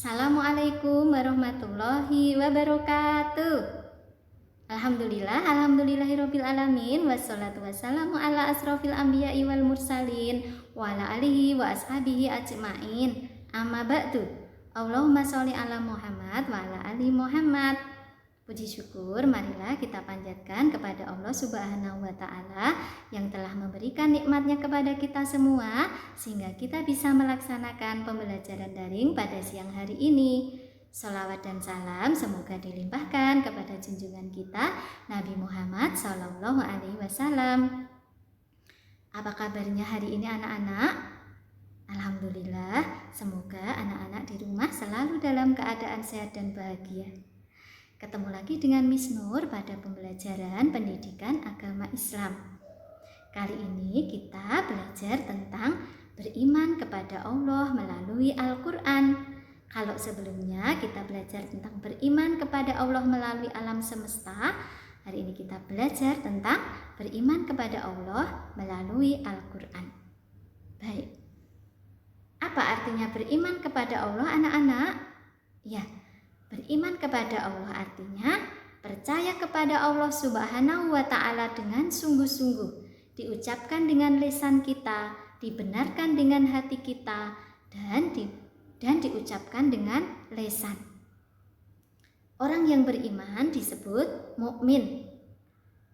Assalamualaikum warahmatullahi wabarakatuh. Alhamdulillahirabbil alamin, wassalatu wassalamu ala asrofil anbiya'i wal mursalin wa ala alihi wa ashabihi ajmain. Amma ba'du. Allahumma sholli ala Muhammad wa ala ali Muhammad. Puji syukur marilah kita panjatkan kepada Allah Subhanahu wa Ta'ala yang telah memberikan nikmatnya kepada kita semua sehingga kita bisa melaksanakan pembelajaran daring pada siang hari ini. Sholawat dan salam semoga dilimpahkan kepada junjungan kita Nabi Muhammad Sallallahu Alaihi Wasallam. Apa kabarnya hari ini anak-anak? Alhamdulillah, semoga anak-anak di rumah selalu dalam keadaan sehat dan bahagia. Ketemu lagi dengan Miss Nur pada pembelajaran pendidikan agama Islam. Kali ini kita belajar tentang beriman kepada Allah melalui Al-Quran. Kalau sebelumnya kita belajar tentang beriman kepada Allah melalui alam semesta, hari ini kita belajar tentang beriman kepada Allah melalui Al-Quran. Baik, apa artinya beriman kepada Allah anak-anak? Ya, beriman kepada Allah artinya percaya kepada Allah Subhanahu wa Ta'ala dengan sungguh-sungguh, diucapkan dengan lisan kita, dibenarkan dengan hati kita, dan diucapkan dengan lisan. Orang yang beriman disebut mukmin.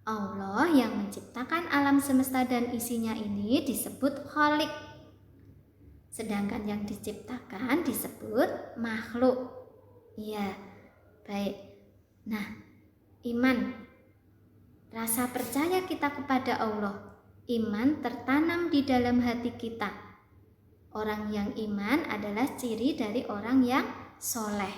Allah yang menciptakan alam semesta dan isinya ini disebut Khalik. Sedangkan yang diciptakan disebut makhluk. Iya, baik. Nah, iman, rasa percaya kita kepada Allah, iman tertanam di dalam hati kita. Orang yang iman adalah ciri dari orang yang soleh.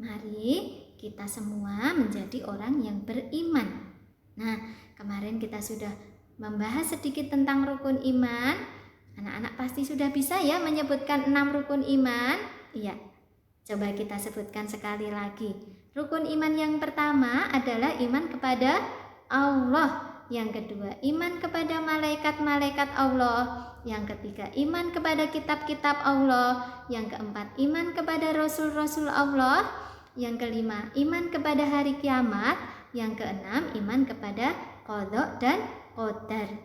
Mari kita semua menjadi orang yang beriman. Nah, kemarin kita sudah membahas sedikit tentang rukun iman. Anak-anak pasti sudah bisa ya menyebutkan 6 rukun iman. Iya. Coba kita sebutkan sekali lagi. Rukun iman yang pertama adalah iman kepada Allah. Yang kedua, iman kepada malaikat-malaikat Allah. Yang ketiga, iman kepada kitab-kitab Allah. Yang keempat, iman kepada rasul-rasul Allah. Yang kelima, iman kepada hari kiamat. Yang keenam, iman kepada qadha dan qadar,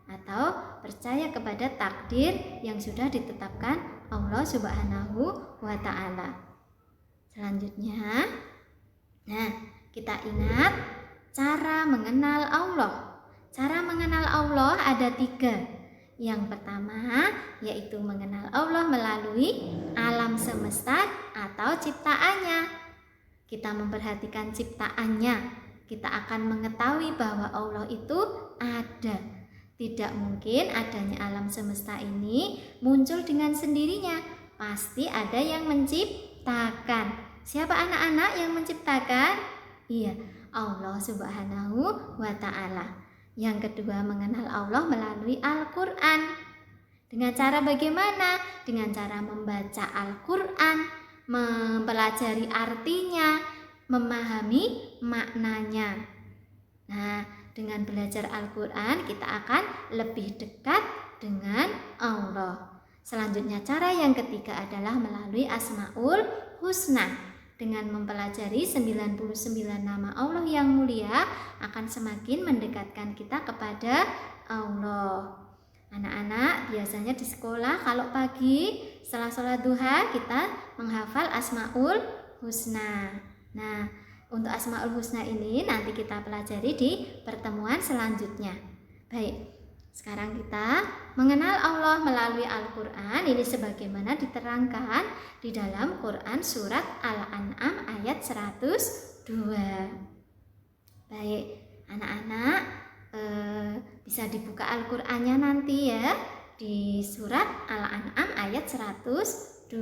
atau percaya kepada takdir yang sudah ditetapkan Allah Subhanahu wa Ta'ala. Selanjutnya, nah, kita ingat cara mengenal Allah. Cara mengenal Allah ada 3. Yang pertama yaitu mengenal Allah melalui alam semesta atau ciptaannya. Kita memperhatikan ciptaannya, kita akan mengetahui bahwa Allah itu ada. Tidak mungkin adanya alam semesta ini muncul dengan sendirinya. Pasti ada yang menciptakan. Siapa anak-anak yang menciptakan? Iya, Allah Subhanahu wa Ta'ala. Yang kedua, mengenal Allah melalui Al-Quran. Dengan cara bagaimana? Dengan cara membaca Al-Quran, mempelajari artinya, memahami maknanya. Nah, dengan belajar Al-Quran kita akan lebih dekat dengan Allah. Selanjutnya, cara yang ketiga adalah melalui Asmaul Husna. Dengan mempelajari 99 nama Allah yang mulia akan semakin mendekatkan kita kepada Allah. Anak-anak biasanya di sekolah kalau pagi setelah sholat duha kita menghafal Asmaul Husna. Nah, untuk Asmaul Husna ini nanti kita pelajari di pertemuan selanjutnya. Baik, sekarang kita mengenal Allah melalui Al-Quran. Ini sebagaimana diterangkan di dalam Quran surat Al-An'am ayat 102. Baik, anak-anak bisa dibuka Al-Qurannya nanti ya di surat Al-An'am ayat 102.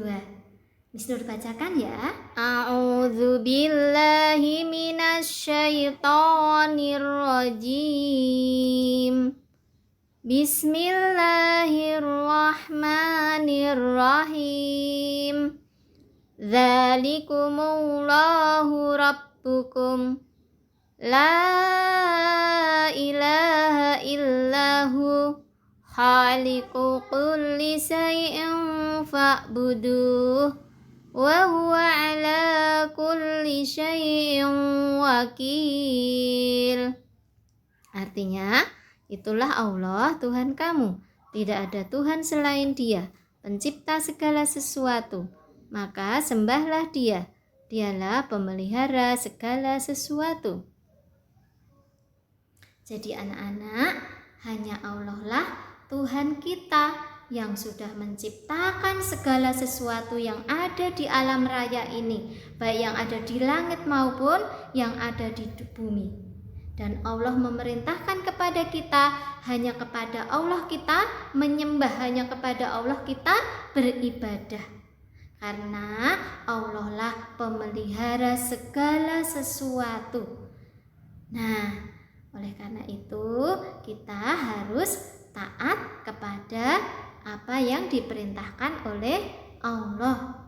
Miss Nur bacakan ya. A'udzu billahi minasyaitonir rajim. Bismillahirrahmanirrahim. Dzalikumullahu rabbukum la ilaha illahu khaliqu kulli syai'in fa'buduh wa huwa ala kulli syai'in wakil. Artinya, itulah Allah Tuhan kamu, tidak ada Tuhan selain Dia, pencipta segala sesuatu. Maka sembahlah Dia, Dialah pemelihara segala sesuatu. Jadi anak-anak, hanya Allah lah Tuhan kita yang sudah menciptakan segala sesuatu yang ada di alam raya ini, baik yang ada di langit maupun yang ada di bumi. Dan Allah memerintahkan kepada kita, hanya kepada Allah kita menyembah, hanya kepada Allah kita beribadah. Karena Allah lah pemelihara segala sesuatu. Nah, oleh karena itu kita harus taat kepada apa yang diperintahkan oleh Allah.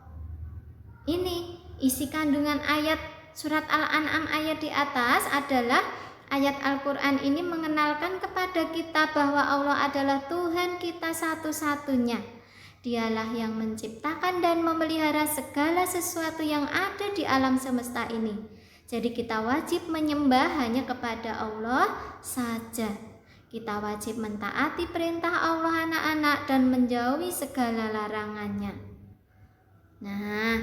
Ini isi kandungan ayat surat Al-An'am ayat di atas adalah ayat Al-Quran ini mengenalkan kepada kita bahwa Allah adalah Tuhan kita satu-satunya. Dialah yang menciptakan dan memelihara segala sesuatu yang ada di alam semesta ini. Jadi kita wajib menyembah hanya kepada Allah saja. Kita wajib mentaati perintah Allah anak-anak dan menjauhi segala larangannya. Nah,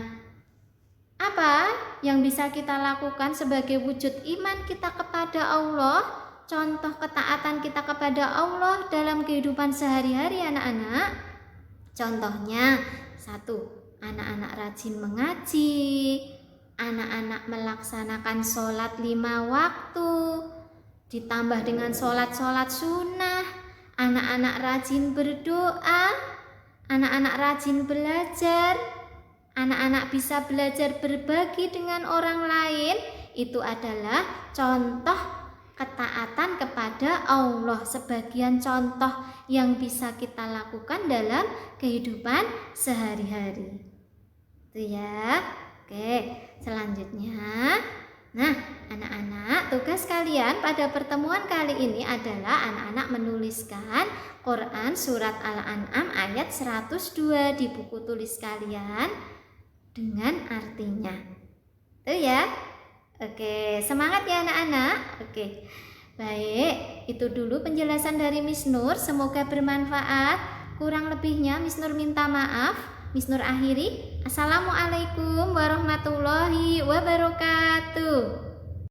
apa yang bisa kita lakukan sebagai wujud iman kita kepada Allah? Contoh ketaatan kita kepada Allah dalam kehidupan sehari-hari anak-anak. Contohnya, 1. Anak-anak rajin mengaji, anak-anak melaksanakan sholat 5 waktu, ditambah dengan sholat-sholat sunnah, anak-anak rajin berdoa, anak-anak rajin belajar, anak-anak bisa belajar berbagi dengan orang lain. Itu adalah contoh ketaatan kepada Allah, sebagian contoh yang bisa kita lakukan dalam kehidupan sehari-hari. Itu ya. Oke, selanjutnya. Nah, anak-anak, tugas kalian pada pertemuan kali ini adalah anak-anak menuliskan Quran surat Al-An'am ayat 102 di buku tulis kalian dengan artinya. Itu ya. Oke, semangat ya anak-anak. Oke. Baik, itu dulu penjelasan dari Miss Nur, semoga bermanfaat. Kurang lebihnya Miss Nur minta maaf. Miss Nur akhiri. Assalamualaikum warahmatullahi wabarakatuh.